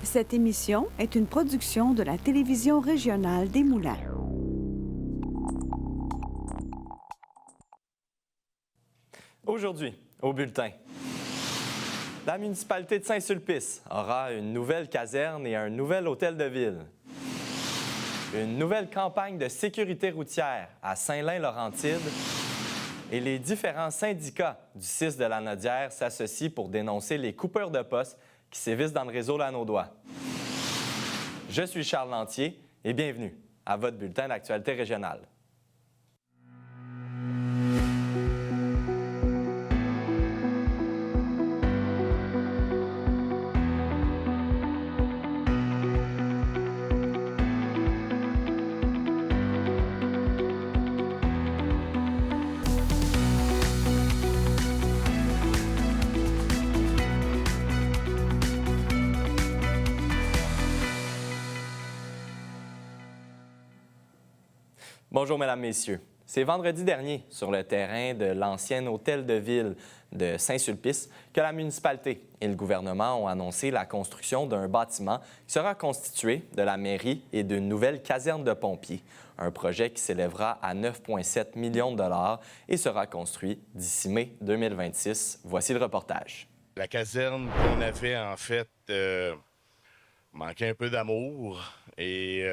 Cette émission est une production de la télévision régionale des Moulins. Aujourd'hui, au bulletin, la municipalité de Saint-Sulpice aura une nouvelle caserne et un nouvel hôtel de ville. Une nouvelle campagne de sécurité routière à Saint-Lin-Laurentide. Et les différents syndicats du CIS de la Nodière s'associent pour dénoncer les coupeurs de poste qui sévissent dans le réseau Lanaudois. Je suis Charles Lantier et bienvenue à votre bulletin d'actualité régionale. Bonjour, Mesdames, Messieurs. C'est vendredi dernier, sur le terrain de l'ancien hôtel de ville de Saint-Sulpice, que la municipalité et le gouvernement ont annoncé la construction d'un bâtiment qui sera constitué de la mairie et d'une nouvelle caserne de pompiers. Un projet qui s'élèvera à 9,7 millions de dollars et sera construit d'ici mai 2026. Voici le reportage. La caserne qu'on avait, en fait, manquait un peu d'amour et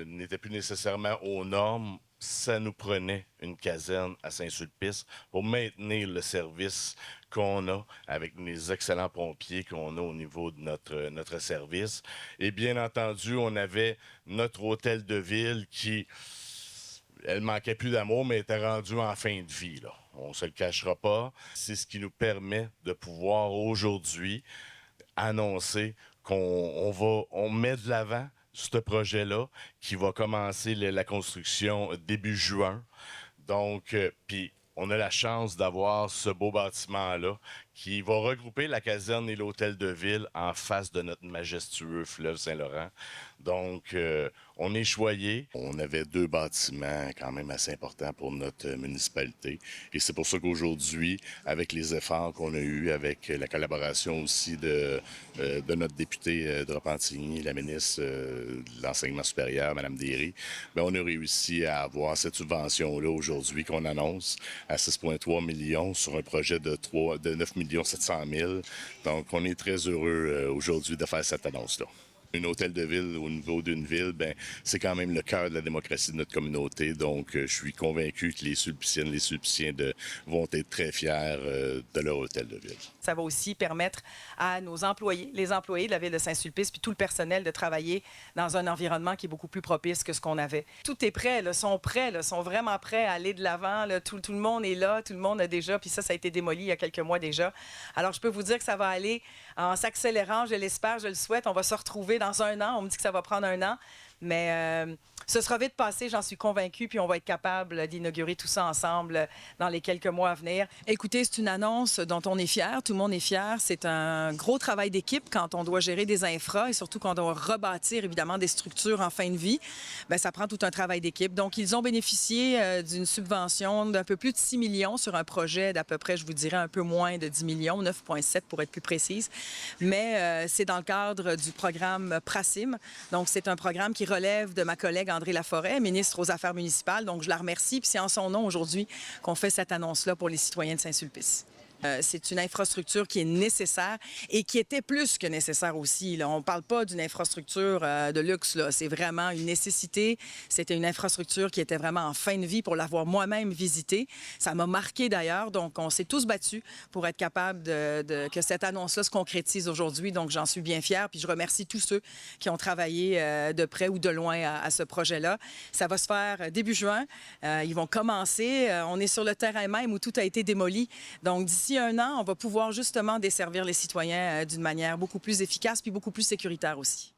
n'était plus nécessairement aux normes. Ça nous prenait une caserne à Saint-Sulpice pour maintenir le service qu'on a avec les excellents pompiers qu'on a au niveau de notre service. Et bien entendu, on avait notre hôtel de ville qui, elle manquait plus d'amour, mais était rendue en fin de vie, là. On ne se le cachera pas. C'est ce qui nous permet de pouvoir aujourd'hui annoncer qu'on met de l'avant ce projet-là qui va commencer la construction début juin. Donc, puis on a la chance d'avoir ce beau bâtiment-là qui va regrouper la caserne et l'hôtel de ville en face de notre majestueux fleuve Saint-Laurent. Donc, on est choyé. On avait deux bâtiments quand même assez importants pour notre municipalité. Et c'est pour ça qu'aujourd'hui, avec les efforts qu'on a eus, avec la collaboration aussi de notre députée de Repentigny, la ministre de l'Enseignement supérieur, Mme Derry, bien, on a réussi à avoir cette subvention-là aujourd'hui qu'on annonce à 6,3 millions sur un projet de 9 700 000. Donc, on est très heureux aujourd'hui de faire cette annonce-là. Un hôtel de ville au niveau d'une ville, bien, c'est quand même le cœur de la démocratie de notre communauté. Donc, je suis convaincu que les Sulpiciennes, les Sulpiciens vont être très fiers de leur hôtel de ville. Ça va aussi permettre à nos employés, les employés de la ville de Saint-Sulpice, puis tout le personnel de travailler dans un environnement qui est beaucoup plus propice que ce qu'on avait. Tout est prêt, là, sont vraiment prêts à aller de l'avant. Tout le monde est là, tout le monde a déjà, puis ça a été démoli il y a quelques mois déjà. Alors, je peux vous dire que ça va aller en s'accélérant, je l'espère, je le souhaite. On va se retrouver dans un an. On me dit que ça va prendre un an, mais ce sera vite passé, j'en suis convaincue, puis on va être capable d'inaugurer tout ça ensemble dans les quelques mois à venir. Écoutez, c'est une annonce dont on est fiers, tout le monde est fier. C'est un gros travail d'équipe quand on doit gérer des infras et surtout quand on doit rebâtir, évidemment, des structures en fin de vie. Bien, ça prend tout un travail d'équipe. Donc, ils ont bénéficié d'une subvention d'un peu plus de 6 millions sur un projet d'à peu près, je vous dirais, un peu moins de 10 millions, 9,7 pour être plus précise. Mais c'est dans le cadre du programme PRACIM. Donc, c'est un programme qui relève de ma collègue André Laforêt, ministre aux Affaires municipales. Donc, je la remercie. Puis c'est en son nom aujourd'hui qu'on fait cette annonce-là pour les citoyens de Saint-Sulpice. C'est une infrastructure qui est nécessaire et qui était plus que nécessaire aussi. Là. On ne parle pas d'une infrastructure de luxe. Là. C'est vraiment une nécessité. C'était une infrastructure qui était vraiment en fin de vie pour l'avoir moi-même visitée. Ça m'a marqué d'ailleurs. Donc, on s'est tous battus pour être capable que cette annonce-là se concrétise aujourd'hui. Donc, j'en suis bien fière. Puis je remercie tous ceux qui ont travaillé de près ou de loin à ce projet-là. Ça va se faire début juin. Ils vont commencer. On est sur le terrain même où tout a été démoli. Donc, d'ici un an, on va pouvoir justement desservir les citoyens d'une manière beaucoup plus efficace puis beaucoup plus sécuritaire aussi.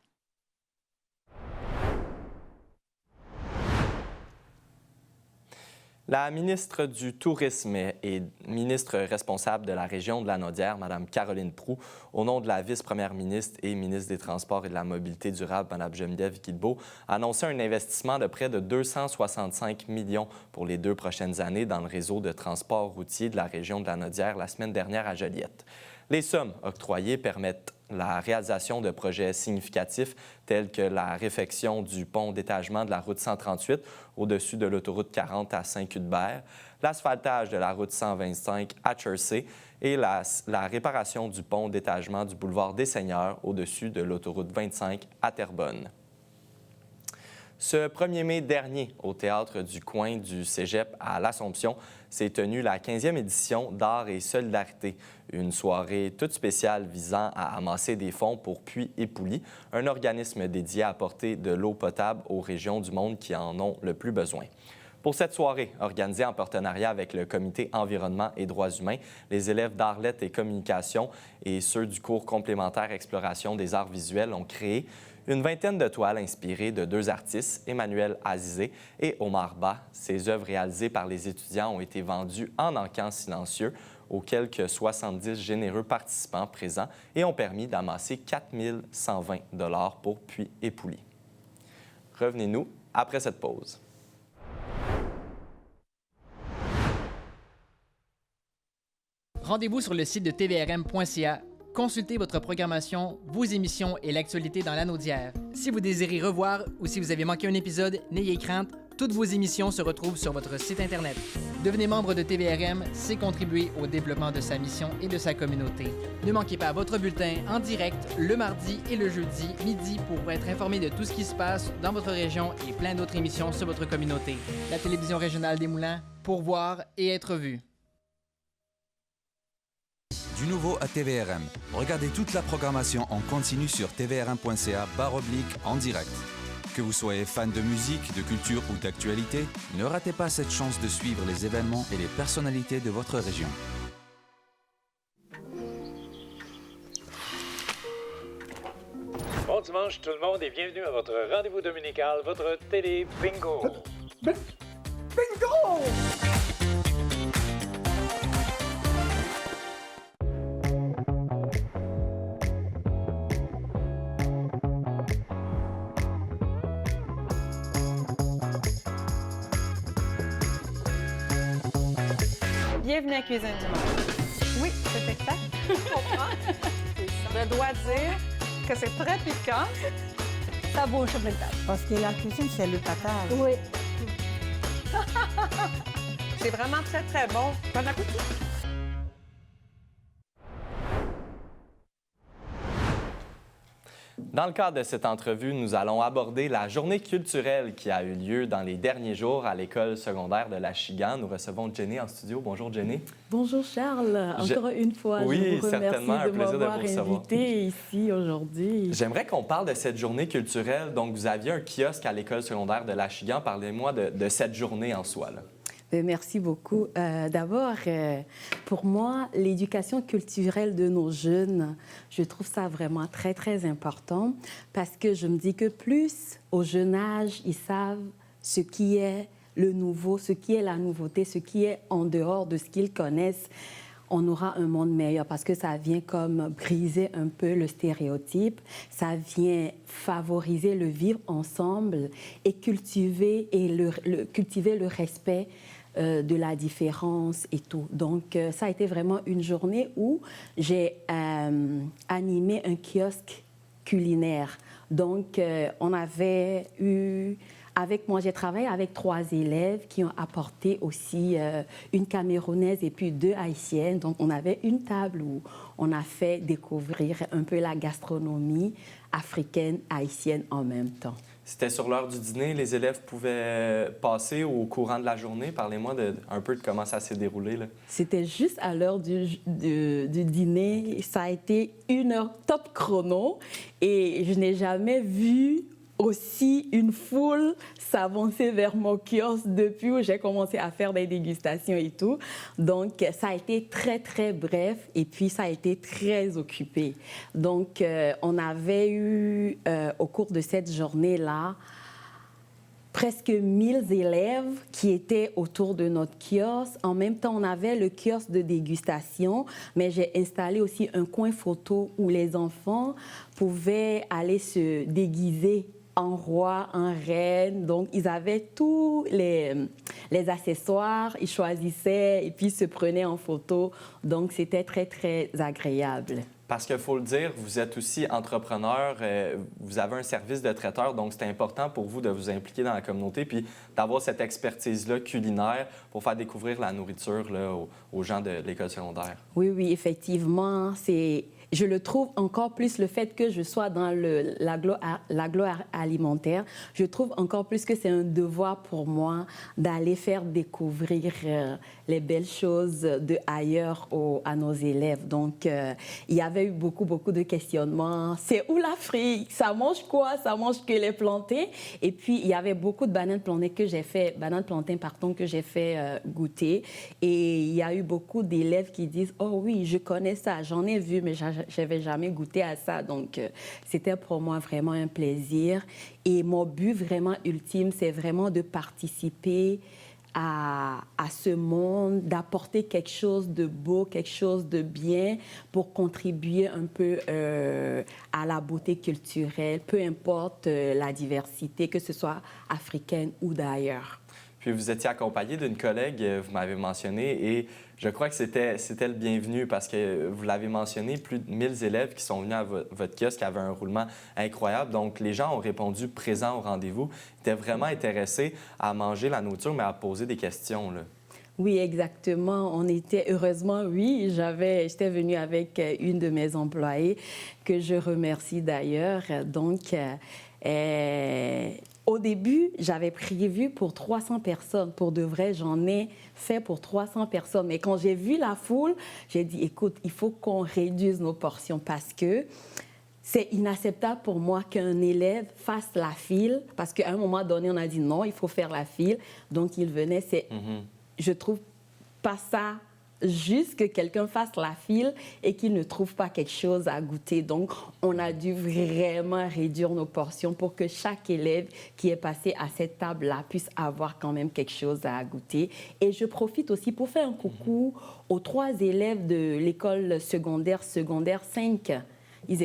La ministre du Tourisme et ministre responsable de la région de la Nodière, Mme Caroline Proulx, au nom de la vice-première ministre et ministre des Transports et de la Mobilité durable, Mme Geneviève Guilbeault, a annoncé un investissement de près de 265 millions pour les 2 prochaines années dans le réseau de transport routier de la région de la Nodière la semaine dernière à Joliette. Les sommes octroyées permettent la réalisation de projets significatifs tels que la réfection du pont d'étagement de la route 138 au-dessus de l'autoroute 40 à Saint-Cuthbert, l'asphaltage de la route 125 à Chersey et la réparation du pont d'étagement du boulevard des Seigneurs au-dessus de l'autoroute 25 à Terrebonne. Ce 1er mai dernier, au Théâtre du Coin du Cégep à l'Assomption, s'est tenue la 15e édition d'Art et Solidarité, une soirée toute spéciale visant à amasser des fonds pour Puits et Poulies, un organisme dédié à apporter de l'eau potable aux régions du monde qui en ont le plus besoin. Pour cette soirée, organisée en partenariat avec le Comité Environnement et Droits humains, les élèves d'Arts Lettres et Communication et ceux du cours complémentaire Exploration des arts visuels ont créé une vingtaine de toiles inspirées de 2 artistes, Emmanuel Azizé et Omar Ba. Ces œuvres réalisées par les étudiants ont été vendues en encan silencieux aux quelques 70 généreux participants présents et ont permis d'amasser 4 120 $ pour Puits et Poulies. Revenez-nous après cette pause. Rendez-vous sur le site de tvrm.ca. Consultez votre programmation, vos émissions et l'actualité dans l'anneau d'hier. Si vous désirez revoir ou si vous avez manqué un épisode, n'ayez crainte, toutes vos émissions se retrouvent sur votre site Internet. Devenez membre de TVRM, c'est contribuer au développement de sa mission et de sa communauté. Ne manquez pas votre bulletin en direct le mardi et le jeudi midi pour être informé de tout ce qui se passe dans votre région et plein d'autres émissions sur votre communauté. La télévision régionale des Moulins, pour voir et être vu. Du nouveau à TVRM. Regardez toute la programmation en continu sur tvrm.ca/en direct. Que vous soyez fan de musique, de culture ou d'actualité, ne ratez pas cette chance de suivre les événements et les personnalités de votre région. Bon dimanche tout le monde et bienvenue à votre rendez-vous dominical, votre télé bingo. Bingo! Bienvenue à Cuisine Dimanche. Oui, c'est exact. Je comprends. Je dois dire que c'est très piquant. Ça bouge sur le table. Parce que la cuisine, c'est le partage. Oui. C'est vraiment très, très bon. Bon appétit. Dans le cadre de cette entrevue, nous allons aborder la journée culturelle qui a eu lieu dans les derniers jours à l'école secondaire de l'Achigan. Nous recevons Jenny en studio. Bonjour, Jenny. Bonjour, Charles. Encore une fois, oui, je vous remercie certainement, un plaisir de vous recevoir. Invité ici aujourd'hui. J'aimerais qu'on parle de cette journée culturelle. Donc, vous aviez un kiosque à l'école secondaire de l'Achigan. Parlez-moi de cette journée en soi, là. Merci beaucoup. D'abord, pour moi, l'éducation culturelle de nos jeunes, je trouve ça vraiment très, très important parce que je me dis que plus au jeune âge, ils savent ce qui est le nouveau, ce qui est la nouveauté, ce qui est en dehors de ce qu'ils connaissent, on aura un monde meilleur parce que ça vient comme briser un peu le stéréotype, ça vient favoriser le vivre ensemble et cultiver le respect de la différence et tout. Donc, ça a été vraiment une journée où j'ai animé un kiosque culinaire. Donc, on avait eu... Avec moi, j'ai travaillé avec 3 élèves qui ont apporté aussi une Camerounaise et puis 2 Haïtiennes. Donc, on avait une table où on a fait découvrir un peu la gastronomie africaine, haïtienne en même temps. C'était sur l'heure du dîner, les élèves pouvaient passer au courant de la journée. Parlez-moi un peu de comment ça s'est déroulé, là. C'était juste à l'heure du dîner. Ça a été 1 heure top chrono et je n'ai jamais vu aussi une foule s'avancer vers mon kiosque depuis où j'ai commencé à faire des dégustations et tout. Donc, ça a été très, très bref et puis ça a été très occupé. Donc, on avait eu, au cours de cette journée-là, presque 1000 élèves qui étaient autour de notre kiosque. En même temps, on avait le kiosque de dégustation, mais j'ai installé aussi un coin photo où les enfants pouvaient aller se déguiser en roi, en reine. Donc, ils avaient tous les accessoires, ils choisissaient et puis se prenaient en photo. Donc, c'était très, très agréable. Parce qu'il faut le dire, vous êtes aussi entrepreneur, vous avez un service de traiteur, donc c'est important pour vous de vous impliquer dans la communauté puis d'avoir cette expertise-là culinaire pour faire découvrir la nourriture là, aux gens de l'école secondaire. Oui, oui, effectivement, je le trouve encore plus le fait que je sois dans l'agroalimentaire. Je trouve encore plus que c'est un devoir pour moi d'aller faire découvrir les belles choses de ailleurs à nos élèves. Donc, il y avait eu beaucoup de questionnements. C'est où l'Afrique? Ça mange quoi? Ça mange que les plantains? Et puis, il y avait beaucoup de bananes plantains que j'ai fait goûter. Et il y a eu beaucoup d'élèves qui disent « Oh oui, je connais ça, j'en ai vu, mais je n'avais jamais goûté à ça. » Donc, c'était pour moi vraiment un plaisir. Et mon but vraiment ultime, c'est vraiment de participer à ce monde, d'apporter quelque chose de beau, quelque chose de bien pour contribuer un peu à la beauté culturelle, peu importe la diversité, que ce soit africaine ou d'ailleurs. Puis vous étiez accompagné d'une collègue, vous m'avez mentionné, et je crois que c'était le bienvenu parce que vous l'avez mentionné, plus de 1000 élèves qui sont venus à votre kiosque avaient un roulement incroyable. Donc, les gens ont répondu présents au rendez-vous, étaient vraiment intéressés à manger la nourriture, mais à poser des questions, là. Oui, exactement. On était, heureusement, oui, j'étais venue avec une de mes employées que je remercie d'ailleurs. Donc, au début, j'avais prévu pour 300 personnes. Pour de vrai, j'en ai fait pour 300 personnes. Mais quand j'ai vu la foule, j'ai dit, écoute, il faut qu'on réduise nos portions parce que c'est inacceptable pour moi qu'un élève fasse la file. Parce qu'à un moment donné, on a dit non, il faut faire la file. Donc, il venait, je trouve pas ça juste que quelqu'un fasse la file et qu'il ne trouve pas quelque chose à goûter. Donc, on a dû vraiment réduire nos portions pour que chaque élève qui est passé à cette table-là puisse avoir quand même quelque chose à goûter. Et je profite aussi pour faire un coucou aux 3 élèves de l'école secondaire 5. Elles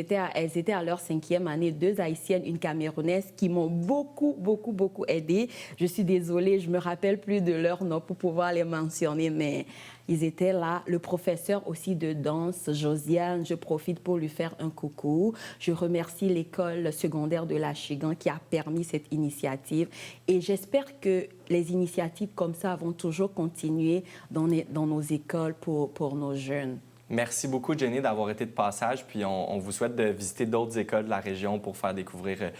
étaient à leur 5e année, 2 Haïtiennes, une Camerounaise, qui m'ont beaucoup aidée. Je suis désolée, je ne me rappelle plus de leur nom pour pouvoir les mentionner, mais ils étaient là. Le professeur aussi de danse, Josiane, je profite pour lui faire un coucou. Je remercie l'école secondaire de la Chigan qui a permis cette initiative. Et j'espère que les initiatives comme ça vont toujours continuer dans nos écoles pour nos jeunes. Merci beaucoup, Jenny, d'avoir été de passage. Puis on vous souhaite de visiter d'autres écoles de la région pour faire découvrir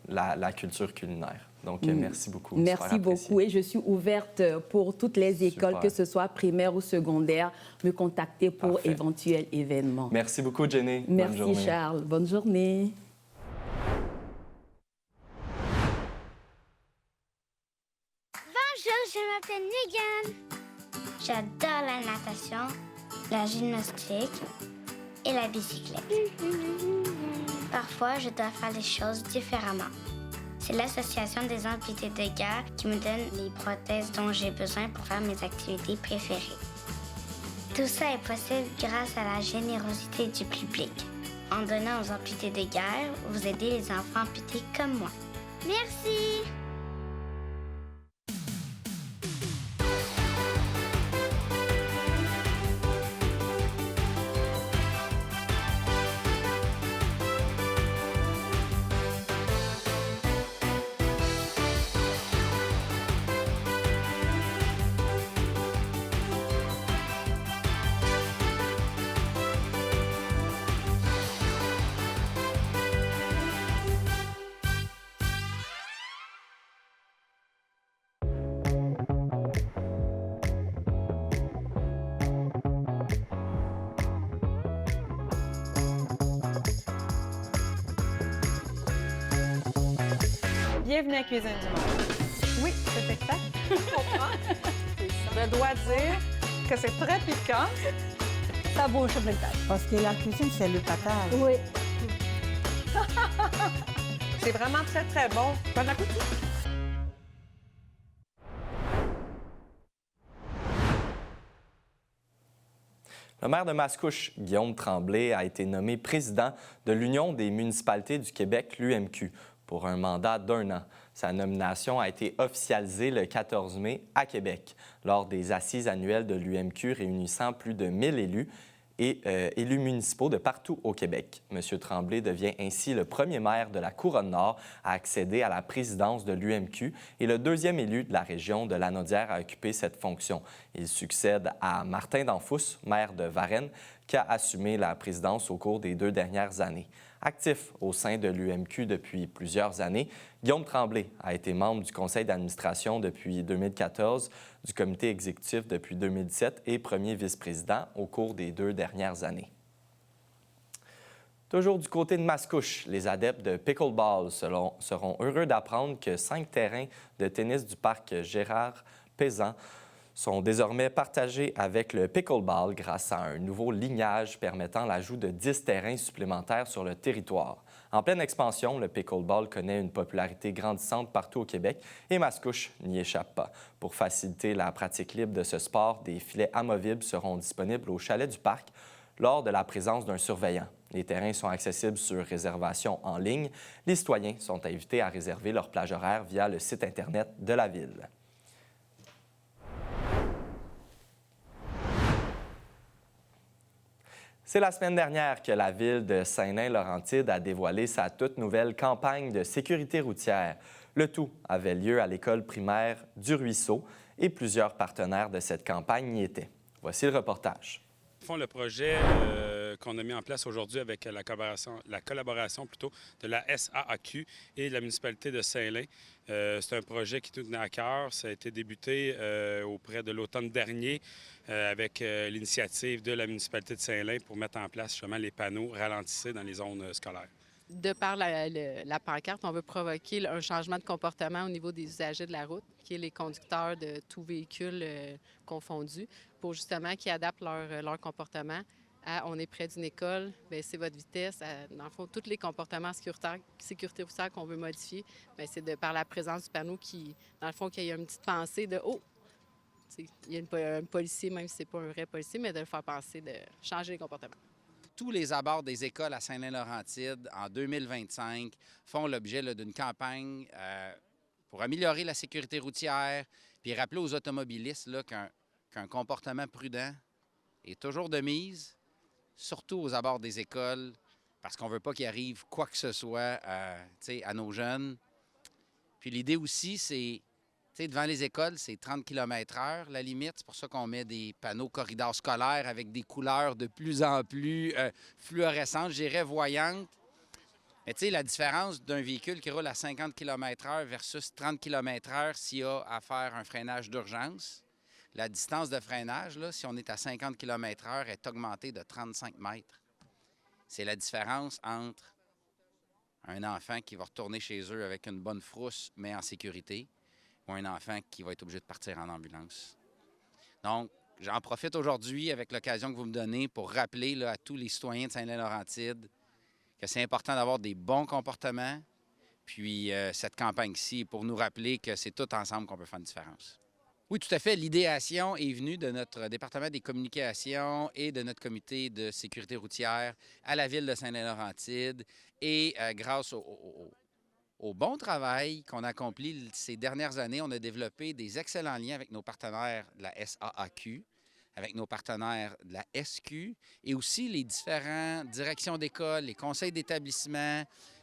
la culture culinaire. Donc, merci beaucoup. Merci beaucoup. Et je suis ouverte pour toutes les écoles, Super. que ce soit primaire ou secondaire, me contacter pour Parfait. éventuels événements. Merci beaucoup, Jenny. Merci, Bonne journée. Charles. Bonne journée. Bonjour, je m'appelle Megan. J'adore la natation, la gymnastique et la bicyclette. Parfois, je dois faire les choses différemment. C'est l'association des amputés de guerre qui me donne les prothèses dont j'ai besoin pour faire mes activités préférées. Tout ça est possible grâce à la générosité du public. En donnant aux amputés de guerre, vous aidez les enfants amputés comme moi. Merci! Bienvenue à Cuisine du Monde. Oui, c'est exact. Je comprends. Je dois dire que c'est très piquant. Ça bouge sur le table. Parce que la cuisine, c'est le partage. Oui. C'est vraiment très, très bon. Bon appétit. Le maire de Mascouche, Guillaume Tremblay, a été nommé président de l'Union des municipalités du Québec, l'UMQ, pour un mandat d'1 an. Sa nomination a été officialisée le 14 mai à Québec, lors des assises annuelles de l'UMQ réunissant plus de 1000 élus et élus municipaux de partout au Québec. M. Tremblay devient ainsi le premier maire de la Couronne-Nord à accéder à la présidence de l'UMQ et le deuxième élu de la région de Lanaudière à occuper cette fonction. Il succède à Martin Danfous, maire de Varennes, qui a assumé la présidence au cours des 2 dernières années. Actif au sein de l'UMQ depuis plusieurs années, Guillaume Tremblay a été membre du conseil d'administration depuis 2014, du comité exécutif depuis 2017 et premier vice-président au cours des 2 dernières années. Toujours du côté de Mascouche, les adeptes de pickleball seront heureux d'apprendre que 5 terrains de tennis du parc Gérard-Pézan sont désormais partagés avec le pickleball grâce à un nouveau lignage permettant l'ajout de 10 terrains supplémentaires sur le territoire. En pleine expansion, le pickleball connaît une popularité grandissante partout au Québec et Mascouche n'y échappe pas. Pour faciliter la pratique libre de ce sport, des filets amovibles seront disponibles au chalet du parc lors de la présence d'un surveillant. Les terrains sont accessibles sur réservation en ligne. Les citoyens sont invités à réserver leur plage horaire via le site Internet de la Ville. C'est la semaine dernière que la Ville de Saint-Nain-Laurentide a dévoilé sa toute nouvelle campagne de sécurité routière. Le tout avait lieu à l'école primaire du Ruisseau et plusieurs partenaires de cette campagne y étaient. Voici le reportage. Le projet qu'on a mis en place aujourd'hui avec la collaboration de la SAAQ et de la municipalité de Saint-Lin, c'est un projet qui nous tenait à cœur. Ça a été débuté auprès de l'automne dernier avec l'initiative de la municipalité de Saint-Lin pour mettre en place justement les panneaux ralentissés dans les zones scolaires. De par la pancarte, on veut provoquer un changement de comportement au niveau des usagers de la route, qui est les conducteurs de tous véhicules confondus, pour justement qu'ils adaptent leur comportement à on est près d'une école, c'est votre vitesse. Dans le fond, tous les comportements sécurité routière qu'on veut modifier, c'est de par la présence du panneau qui, dans le fond, qu'il y a une petite pensée de « Oh! » Il y a un policier, même si ce n'est pas un vrai policier, mais de le faire penser, de changer les comportements. Tous les abords des écoles à Saint-Nain-Laurentide, en 2025, font l'objet d'une campagne pour améliorer la sécurité routière, puis rappeler aux automobilistes qu'un comportement prudent est toujours de mise, surtout aux abords des écoles, parce qu'on ne veut pas qu'il arrive quoi que ce soit à nos jeunes. Puis l'idée aussi, c'est, devant les écoles, c'est 30 km/h la limite. C'est pour ça qu'on met des panneaux corridors scolaires avec des couleurs de plus en plus fluorescentes, je dirais voyantes. Mais la différence d'un véhicule qui roule à 50 km/h versus 30 km/h s'il y a à faire un freinage d'urgence, la distance de freinage, là, si on est à 50 km/h, est augmentée de 35 mètres. C'est la différence entre un enfant qui va retourner chez eux avec une bonne frousse, mais en sécurité, ou un enfant qui va être obligé de partir en ambulance. Donc, j'en profite aujourd'hui avec l'occasion que vous me donnez pour rappeler à tous les citoyens de Saint-Nain-Laurentide que c'est important d'avoir des bons comportements. Puis cette campagne-ci est pour nous rappeler que c'est tout ensemble qu'on peut faire une différence. Oui, tout à fait. L'idéation est venue de notre département des communications et de notre comité de sécurité routière à la Ville de Saint-Nain-Laurentide. Et grâce au bon travail qu'on a accompli ces dernières années, on a développé des excellents liens avec nos partenaires de la SAAQ, avec nos partenaires de la SQ et aussi les différentes directions d'école, les conseils d'établissement.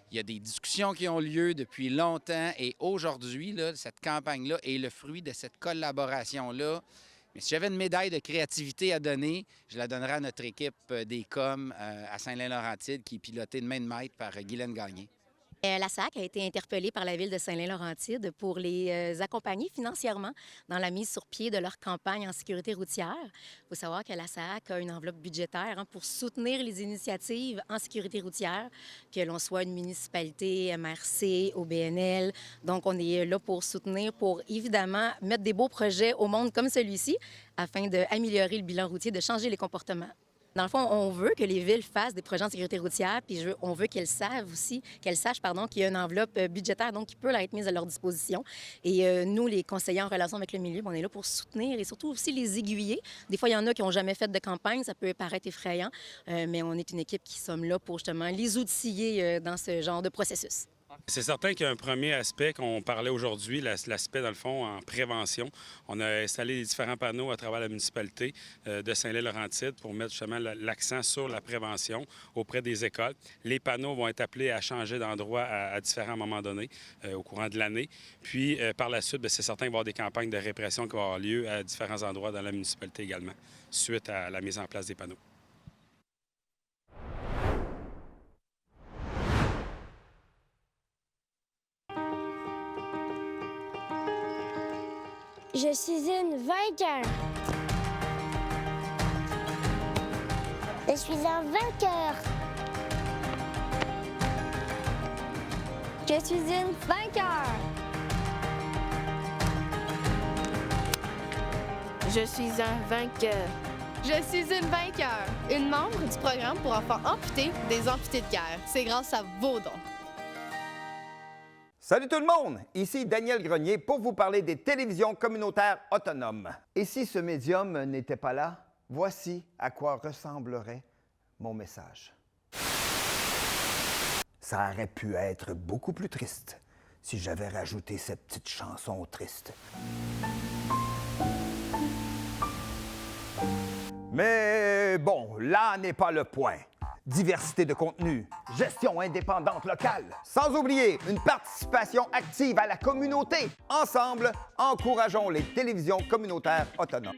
Il y a des discussions qui ont lieu depuis longtemps et aujourd'hui, cette campagne-là est le fruit de cette collaboration-là. Mais si j'avais une médaille de créativité à donner, je la donnerais à notre équipe des coms à Saint-Nain-Laurentide qui est pilotée de main de maître par Guylaine Gagné. La SAC a été interpellée par la Ville de Saint-Nain-Laurentide pour les accompagner financièrement dans la mise sur pied de leur campagne en sécurité routière. Il faut savoir que la SAC a une enveloppe budgétaire pour soutenir les initiatives en sécurité routière, que l'on soit une municipalité, MRC, OBNL. Donc, on est là pour soutenir, pour évidemment mettre des beaux projets au monde comme celui-ci afin d'améliorer le bilan routier, de changer les comportements. Dans le fond, on veut que les villes fassent des projets en sécurité routière, puis on veut qu'elles sachent qu'il y a une enveloppe budgétaire donc qui peut être mise à leur disposition. Et nous, les conseillers en relation avec le milieu, on est là pour soutenir et surtout aussi les aiguiller. Des fois, il y en a qui n'ont jamais fait de campagne, ça peut paraître effrayant, mais on est une équipe qui sommes là pour justement les outiller dans ce genre de processus. C'est certain qu'il y a un premier aspect qu'on parlait aujourd'hui, l'aspect, dans le fond, en prévention. On a installé les différents panneaux à travers la municipalité de Saint-Lay-Laurentide pour mettre justement l'accent sur la prévention auprès des écoles. Les panneaux vont être appelés à changer d'endroit à différents moments donnés au courant de l'année. Puis, par la suite, c'est certain qu'il va y avoir des campagnes de répression qui vont avoir lieu à différents endroits dans la municipalité également, suite à la mise en place des panneaux. Je suis une vainqueur. Je suis un vainqueur. Je suis une vainqueur. Je suis un vainqueur. Je suis une vainqueur. Une membre du programme pour enfants amputés des amputés de guerre. C'est grâce à vos dons. Salut tout le monde! Ici Daniel Grenier pour vous parler des télévisions communautaires autonomes. Et si ce médium n'était pas là, voici à quoi ressemblerait mon message. Ça aurait pu être beaucoup plus triste si j'avais rajouté cette petite chanson triste. Mais bon, là n'est pas le point. Diversité de contenu, gestion indépendante locale, sans oublier une participation active à la communauté. Ensemble, encourageons les télévisions communautaires autonomes.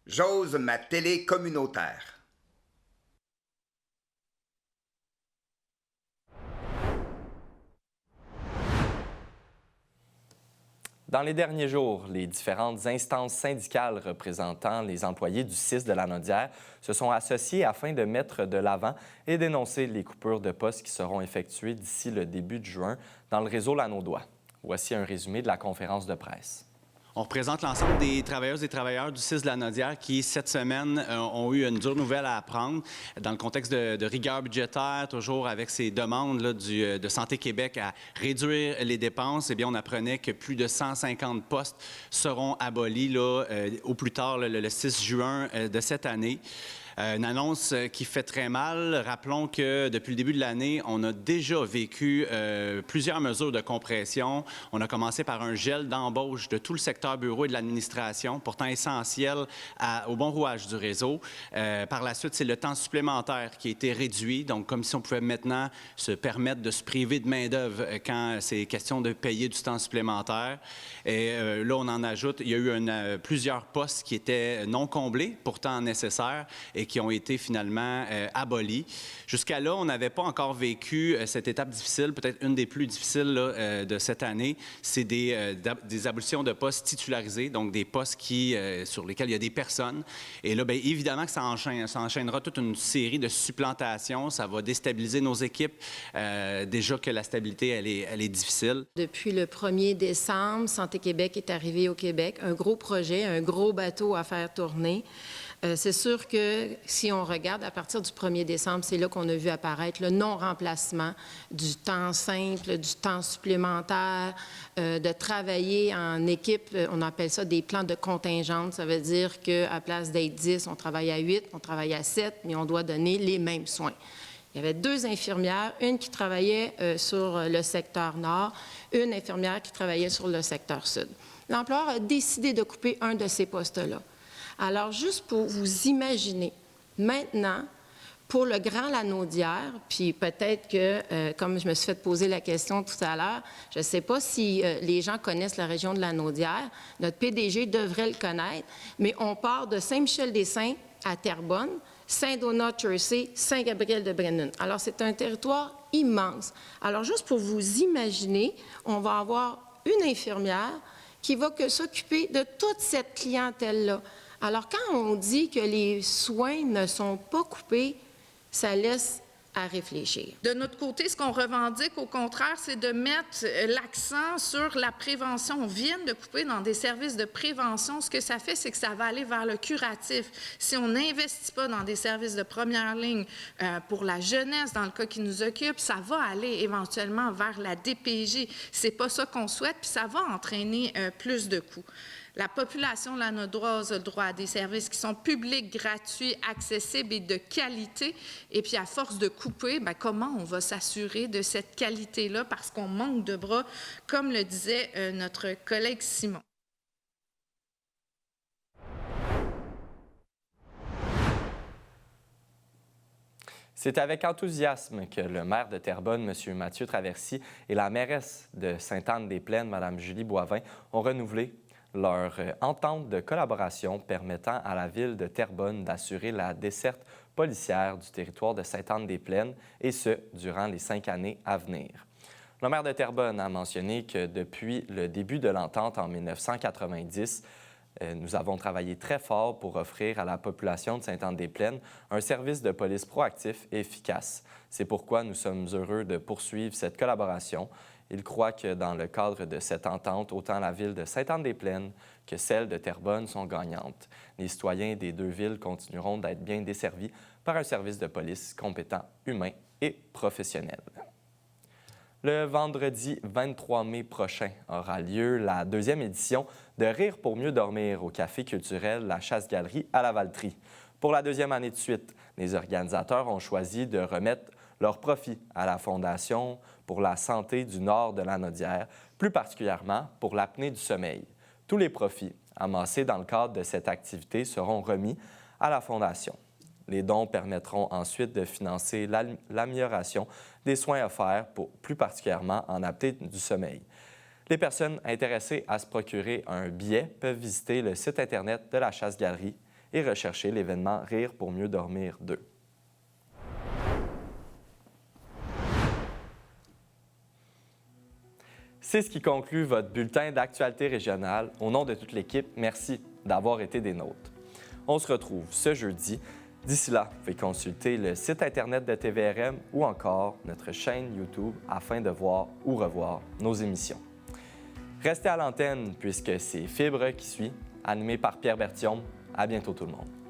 J'ose ma télé communautaire. Dans les derniers jours, les différentes instances syndicales représentant les employés du CIS de la Naudière se sont associées afin de mettre de l'avant et dénoncer les coupures de postes qui seront effectuées d'ici le début de juin dans le réseau Lanaudois. Voici un résumé de la conférence de presse. On représente l'ensemble des travailleuses et travailleurs du CIS de la Naudière qui, cette semaine, ont eu une dure nouvelle à apprendre dans le contexte de rigueur budgétaire, toujours avec ces demandes là, de Santé Québec à réduire les dépenses. Eh bien, on apprenait que plus de 150 postes seront abolis là, au plus tard le 6 juin de cette année. Une annonce qui fait très mal. Rappelons que depuis le début de l'année, on a déjà vécu plusieurs mesures de compression. On a commencé par un gel d'embauche de tout le secteur bureau et de l'administration, pourtant essentiel au bon rouage du réseau. Par la suite, c'est le temps supplémentaire qui a été réduit. Donc, comme si on pouvait maintenant se permettre de se priver de main-d'œuvre quand c'est question de payer du temps supplémentaire. Et là, on en ajoute, il y a eu plusieurs postes qui étaient non comblés, pourtant nécessaires, et qui ont été finalement abolis. Jusqu'à là, on n'avait pas encore vécu cette étape difficile, peut-être une des plus difficiles là, de cette année. C'est des abolitions de postes titularisés, donc des postes sur lesquels il y a des personnes. Et là, bien, évidemment que ça enchaînera toute une série de supplantations. Ça va déstabiliser nos équipes. Déjà que la stabilité, elle est difficile. Depuis le 1er décembre, Santé Québec est arrivé au Québec. Un gros projet, un gros bateau à faire tourner. C'est sûr que si on regarde à partir du 1er décembre, c'est là qu'on a vu apparaître le non-remplacement du temps simple, du temps supplémentaire, de travailler en équipe. On appelle ça des plans de contingente. Ça veut dire qu'à place d'être 10, on travaille à 8, on travaille à 7, mais on doit donner les mêmes soins. Il y avait 2 infirmières, une qui travaillait sur le secteur nord, une infirmière qui travaillait sur le secteur sud. L'employeur a décidé de couper un de ces postes-là. Alors, juste pour vous imaginer, maintenant, pour le Grand Lanaudière, puis peut-être que, comme je me suis fait poser la question tout à l'heure, je ne sais pas si les gens connaissent la région de Lanaudière, notre PDG devrait le connaître, mais on part de Saint-Michel-des-Saints à Terrebonne, Saint-Donat-Chersey, Saint-Gabriel-de-Brennan. Alors, c'est un territoire immense. Alors, juste pour vous imaginer, on va avoir une infirmière qui va s'occuper de toute cette clientèle-là. Alors, quand on dit que les soins ne sont pas coupés, ça laisse à réfléchir. De notre côté, ce qu'on revendique, au contraire, c'est de mettre l'accent sur la prévention. On vient de couper dans des services de prévention. Ce que ça fait, c'est que ça va aller vers le curatif. Si on n'investit pas dans des services de première ligne pour la jeunesse, dans le cas qui nous occupe, ça va aller éventuellement vers la DPJ. C'est pas ça qu'on souhaite, puis ça va entraîner plus de coûts. La population lanaudoise a le droit à des services qui sont publics, gratuits, accessibles et de qualité. Et puis, à force de couper, bien, comment on va s'assurer de cette qualité-là parce qu'on manque de bras, comme le disait notre collègue Simon. C'est avec enthousiasme que le maire de Terrebonne, M. Mathieu Traversy, et la mairesse de Sainte-Anne-des-Plaines, Mme Julie Boivin, ont renouvelé leur entente de collaboration permettant à la ville de Terrebonne d'assurer la desserte policière du territoire de Sainte-Anne-des-Plaines, et ce, durant les 5 années à venir. Le maire de Terrebonne a mentionné que depuis le début de l'entente en 1990, nous avons travaillé très fort pour offrir à la population de Sainte-Anne-des-Plaines un service de police proactif et efficace. C'est pourquoi nous sommes heureux de poursuivre cette collaboration. Il croit que dans le cadre de cette entente, autant la ville de Sainte-Anne-des-Plaines que celle de Terrebonne sont gagnantes. Les citoyens des deux villes continueront d'être bien desservis par un service de police compétent, humain et professionnel. Le vendredi 23 mai prochain aura lieu la 2e édition de Rire pour mieux dormir au Café culturel La Chasse-Galerie à Lavaltrie. Pour la 2e année de suite, les organisateurs ont choisi de remettre leurs profits à la Fondation pour la santé du nord de la Naudière, plus particulièrement pour l'apnée du sommeil. Tous les profits amassés dans le cadre de cette activité seront remis à la Fondation. Les dons permettront ensuite de financer l'amélioration des soins offerts, plus particulièrement en apnée du sommeil. Les personnes intéressées à se procurer un billet peuvent visiter le site Internet de la Chasse-Galerie et rechercher l'événement Rire pour mieux dormir 2. C'est ce qui conclut votre bulletin d'actualité régionale. Au nom de toute l'équipe, merci d'avoir été des nôtres. On se retrouve ce jeudi. D'ici là, vous pouvez consulter le site Internet de TVRM ou encore notre chaîne YouTube afin de voir ou revoir nos émissions. Restez à l'antenne puisque c'est Fibre qui suit, animé par Pierre Berthiaume. À bientôt tout le monde.